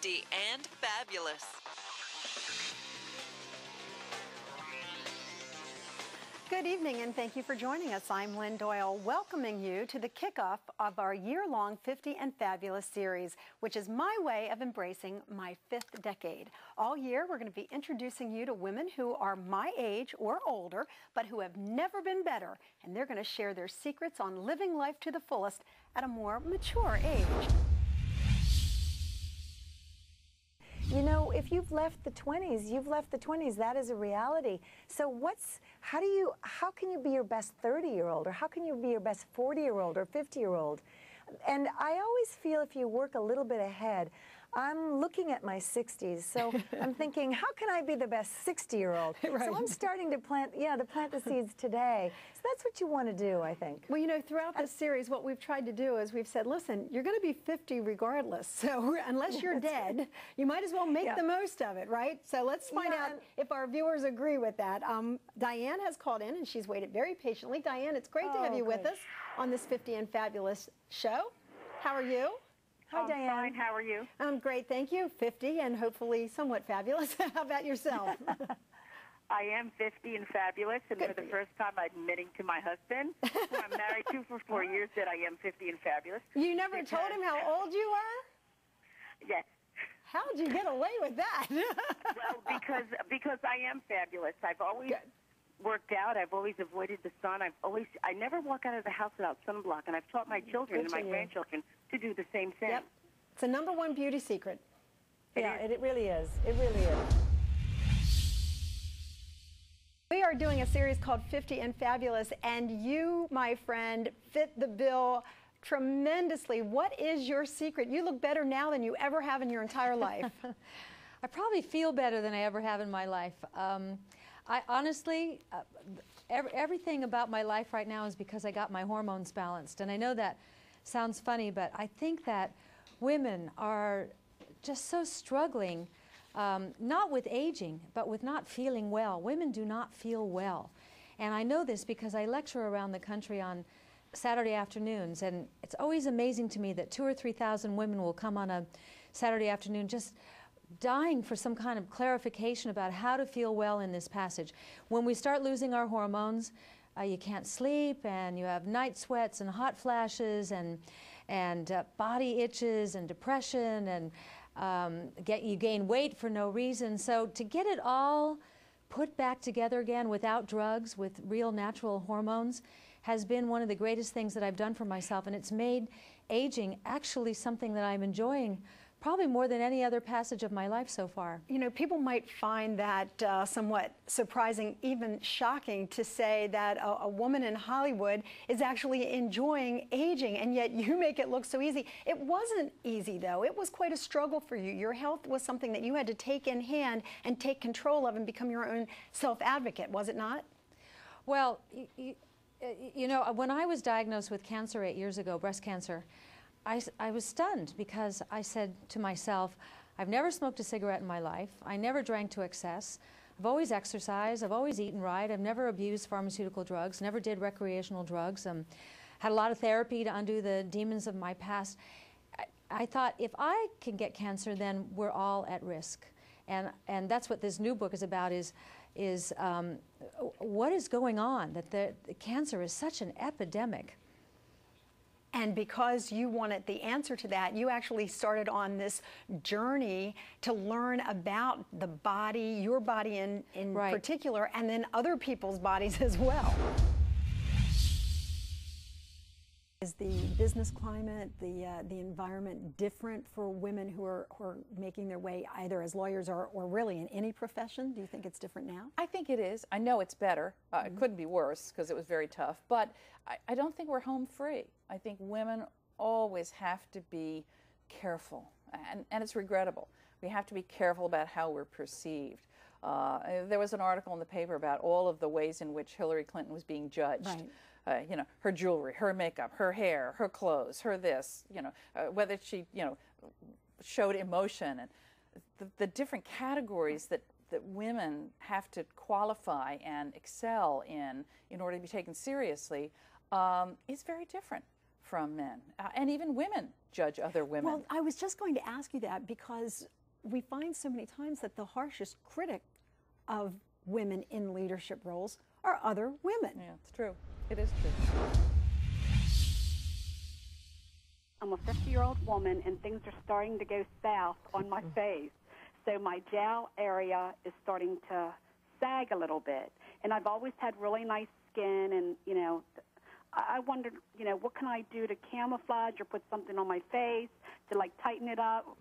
50 and fabulous. Good evening, and thank you for joining us. I'm Lynn Doyle, welcoming you to the kickoff of our year-long 50 and Fabulous series, which is my way of embracing my 5th decade. All year, we're going to be introducing you to women who are my age or older, but who have never been better, and they're going to share their secrets on living life to the fullest at a more mature age. You know, if you've left the 20s, you've left the 20s. That is a reality. So how can you be your best 30-year-old, or how can you be your best 40-year-old or 50-year-old? And I always feel if you work a little bit ahead, I'm looking at my 60s, so I'm thinking, how can I be the best 60-year-old? Right. So I'm starting to plant the seeds today. So that's what you want to do, I think. Well, you know, throughout this series, what we've tried to do is we've said, listen, you're going to be 50 regardless, so unless you're dead, you might as well make the most of it, right? So let's find out if our viewers agree with that. Diane has called in, and she's waited very patiently. Diane, it's great to have you with us on this 50 and Fabulous show. How are you? Hi, Diane. Fine. How are you? I'm great, thank you. 50 and hopefully somewhat fabulous. How about yourself? I am 50 and fabulous, and for the first time I'm admitting to my husband, who I'm married to for 4 years, that I am 50 and fabulous. You never told him how old you were? Yes. How'd you get away with that? Well, because I am fabulous. I've always worked out. I've always avoided the sun. I never walk out of the house without sunblock, and I've taught my children and my grandchildren to do the same thing. Yep. It's a #1 beauty secret. It really is. It really is. We are doing a series called 50 and Fabulous, and you, my friend, fit the bill tremendously. What is your secret? You look better now than you ever have in your entire life. I probably feel better than I ever have in my life. I honestly, everything about my life right now is because I got my hormones balanced. And I know that sounds funny, but I think that women are just so struggling, not with aging, but with not feeling well. Women do not feel well. And I know this because I lecture around the country on Saturday afternoons, and it's always amazing to me that 2,000 or 3,000 women will come on a Saturday afternoon just dying for some kind of clarification about how to feel well in this passage. When we start losing our hormones, you can't sleep, and you have night sweats and hot flashes and body itches and depression, and you gain weight for no reason. So to get it all put back together again without drugs, with real natural hormones, has been one of the greatest things that I've done for myself, and it's made aging actually something that I'm enjoying probably more than any other passage of my life so far. You know, people might find that somewhat surprising, even shocking, to say that a woman in Hollywood is actually enjoying aging, and yet you make it look so easy. It wasn't easy, though. It was quite a struggle for you. Your health was something that you had to take in hand and take control of and become your own self-advocate, was it not? Well, you know, when I was diagnosed with cancer 8 years ago, breast cancer, I was stunned, because I said to myself, I've never smoked a cigarette in my life. I never drank to excess. I've always exercised. I've always eaten right. I've never abused pharmaceutical drugs, never did recreational drugs. Had a lot of therapy to undo the demons of my past. I thought, if I can get cancer, then we're all at risk. And that's what this new book is about, is what is going on, that the cancer is such an epidemic. And because you wanted the answer to that, you actually started on this journey to learn about the body, your body in particular, and then other people's bodies as well. Is the business climate, the environment different for women who are making their way either as lawyers or really in any profession? Do you think it's different now? I think it is. I know it's better. It couldn't be worse, because it was very tough. But I don't think we're home free. I think women always have to be careful, and it's regrettable. We have to be careful about how we're perceived. There was an article in the paper about all of the ways in which Hillary Clinton was being judged. Right. You know, her jewelry, her makeup, her hair, her clothes, her this, you know, whether she, you know, showed emotion, and the different categories that women have to qualify and excel in order to be taken seriously is very different from men. And even women judge other women. Well, I was just going to ask you that because we find so many times that the harshest critic of women in leadership roles are other women. Yeah, it's true. It is true. I'm a 50-year-old woman, and things are starting to go south on my face. So my jowl area is starting to sag a little bit. And I've always had really nice skin, and, you know, I wondered, you know, what can I do to camouflage or put something on my face to, like, tighten it up?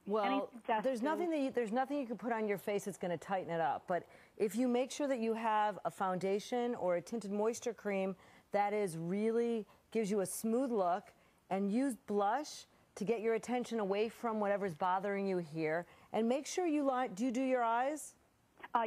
Well, there's nothing you can put on your face that's going to tighten it up. But if you make sure that you have a foundation or a tinted moisture cream that is really gives you a smooth look, and use blush to get your attention away from whatever's bothering you here, and make sure you line. Do you do your eyes?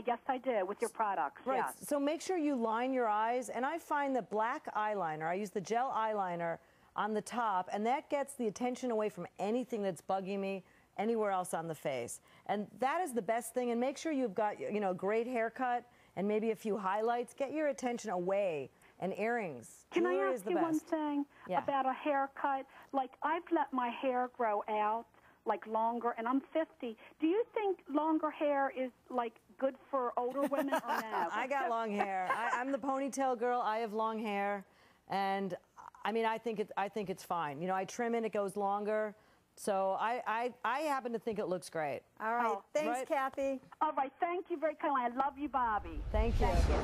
Yes, I do, with your products. Right. Yes. So make sure you line your eyes, and I find that black eyeliner. I use the gel eyeliner on the top, and that gets the attention away from anything that's bugging me anywhere else on the face. And that is the best thing. And make sure you've got, you know, a great haircut and maybe a few highlights. Get your attention away. And earrings. Can I Jewelry ask you one thing about a haircut? Like, I've let my hair grow out, like, longer, and I'm 50. Do you think longer hair is, like, good for older women or no? I got long hair. I'm the ponytail girl. I have long hair. And, I mean, I think it's fine. You know, I trim it. It goes longer. So I happen to think it looks great. All right. Thanks, Kathy. All right. Thank you very kindly. I love you, Bobby. Thank you. Thank you.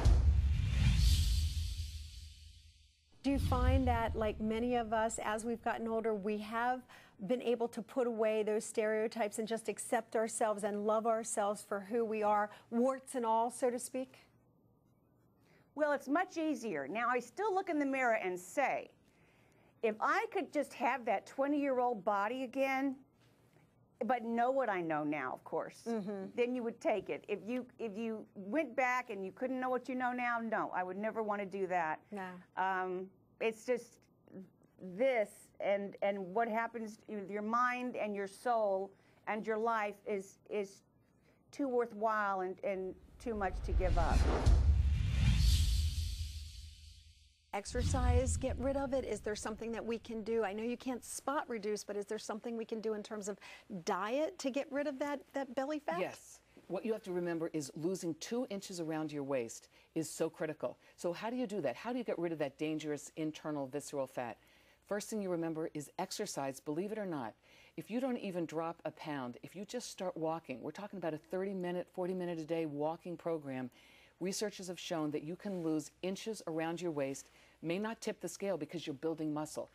Do you find that, like many of us, as we've gotten older, we have been able to put away those stereotypes and just accept ourselves and love ourselves for who we are, warts and all, so to speak? Well, it's much easier. Now, I still look in the mirror and say, if I could just have that 20-year-old body again, but know what I know now, of course, then you would take it. If you went back and you couldn't know what you know now, no, I would never want to do that. No. It's just this, and what happens with your mind and your soul and your life is too worthwhile and too much to give up. Exercise, get rid of it? Is there something that we can do? I know you can't spot reduce, but is there something we can do in terms of diet to get rid of that belly fat? Yes. What you have to remember is losing 2 inches around your waist is so critical. So how do you do that? How do you get rid of that dangerous internal visceral fat? First thing you remember is exercise, believe it or not. If you don't even drop a pound, if you just start walking, we're talking about a 30-minute, 40-minute a day walking program, researchers have shown that you can lose inches around your waist, may not tip the scale because you're building muscle.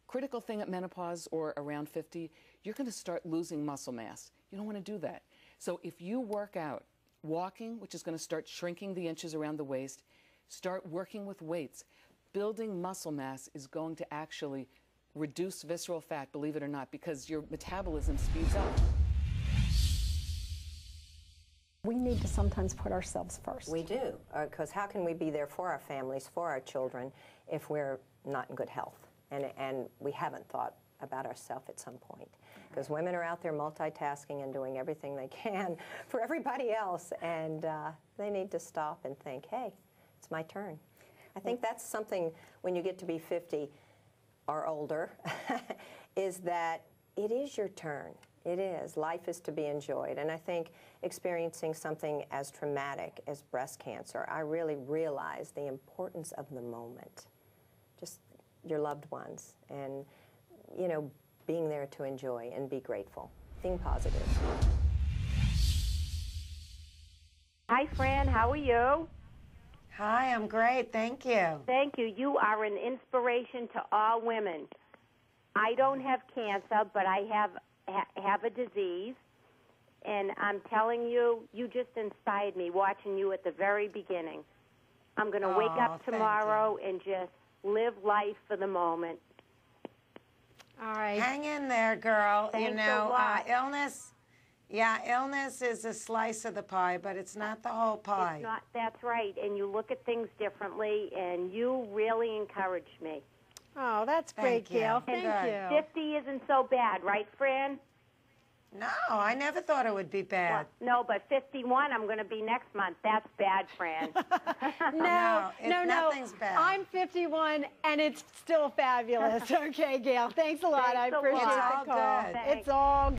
Critical thing at menopause or around 50, you're going to start losing muscle mass. You don't want to do that. So if you work out, walking, which is going to start shrinking the inches around the waist, start working with weights. Building muscle mass is going to actually reduce visceral fat, believe it or not, because your metabolism speeds up. We need to sometimes put ourselves first. We do, because how can we be there for our families, for our children, if we're not in good health? And we haven't thought about ourselves at some point. Because women are out there multitasking and doing everything they can for everybody else, and they need to stop and think, hey, it's my turn. I think that's something when you get to be 50 or older, is that it is your turn. It is. Life is to be enjoyed. And I think experiencing something as traumatic as breast cancer, I really realized the importance of the moment. Just your loved ones and, you know, being there to enjoy and be grateful. Being positive. Hi, Fran. How are you? Hi, I'm great. Thank you. Thank you. You are an inspiration to all women. I don't have cancer, but I have a disease, and I'm telling you, you just inspired me watching you at the very beginning. I'm going to wake up tomorrow and just live life for the moment. All right. Hang in there, girl. Thanks you know, a lot. illness is a slice of the pie, but it's not the whole pie. It's not, that's right, and you look at things differently, and you really encourage me. Oh, that's great, Gail. Thank you. 50 isn't so bad, right, Fran? No, I never thought it would be bad. Well, no, but 51 I'm going to be next month. That's bad, Fran. No, nothing's bad. I'm 51, and it's still fabulous. Okay, Gail, thanks a lot. Thanks I a appreciate lot. the call. It's all good. It's all